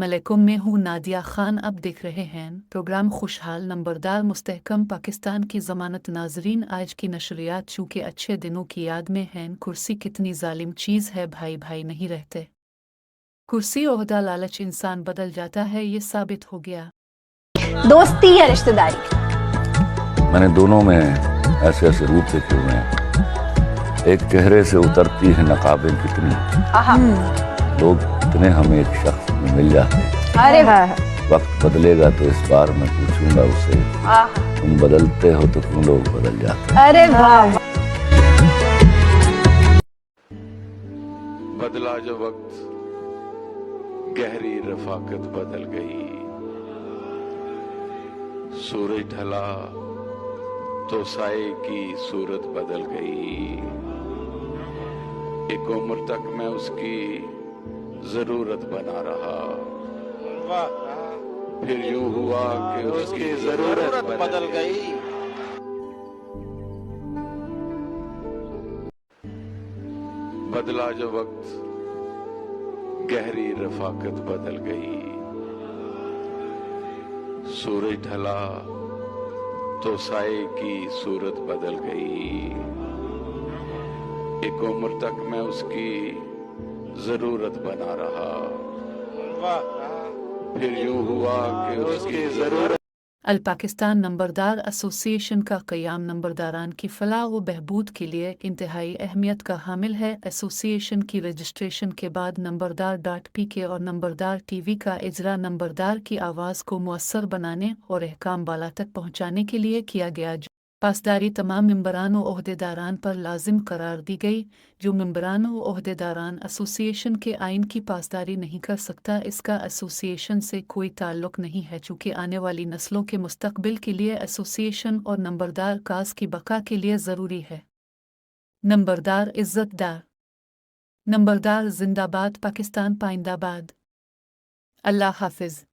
अस्सलामुअलैकुम, मैं हूँ नादिया खान। अब देख रहे हैं प्रोग्राम खुशहाल नंबरदार मुस्तहकम पाकिस्तान की ज़मानत। नाजरीन, आज की नशरियात चूँकि अच्छे दिनों की याद में हैं। कुर्सी कितनी जालिम चीज़ है, भाई भाई नहीं रहते। कुर्सी ओहदा लालच इंसान बदल जाता है, ये साबित हो गया। दोस्ती या रिश्तेदारी? मैंने दोनों में ऐसे ऐसे रूप देखे हुए हैं। एक चेहरे से उतरती है नकाबें कितनी, लोग कितने हमें एक शख्स में मिल जाते हैं। अरे वक्त बदलेगा तो इस बार मैं पूछूंगा उसे, तुम बदलते हो तो क्यों लोग बदल जाते हैं। अरे वाह। बदला जो वक्त गहरी रफाकत बदल गई, सूरज ढला तो साए की सूरत बदल गई। एक उम्र तक मैं उसकी जरूरत बना रहा, फिर यूं हुआ कि उसकी जरूरत बदल गई। बदला जो वक्त गहरी रफाकत बदल गई, सूरज ढला तो साए की सूरत बदल गई। एक उम्र तक मैं उसकी जरूरत बना रहा, फिर यूं हुआ कि उसकी जरूरत। अल पाकिस्तान नंबरदार एसोसिएशन का क़याम नंबरदारान की फ़लाह व बहबूद के लिए इंतहाई अहमियत का हामिल है। एसोसिएशन की रजिस्ट्रेशन के बाद नंबरदार.pk और नंबरदार टीवी का इजरा नंबरदार की आवाज़ को मुअस्सर बनाने और अहकाम बाला तक पहुँचाने के लिए किया गया। पासदारी तमाम मेंबरान व ओहदेदारान पर लाजिम करार दी गई। जो मेंबरान व ओहदेदारान एसोसिएशन के आइन की पासदारी नहीं कर सकता, इसका एसोसिएशन से कोई ताल्लुक़ नहीं है, चूँकि आने वाली नस्लों के मुस्तकबिल के लिए एसोसिएशन और नंबरदार काज की बका के लिए ज़रूरी है। नंबरदार इज़्ज़तदार। नंबरदार जिंदाबाद, पाकिस्तान पाइंदाबाद। अल्लाह हाफिज़।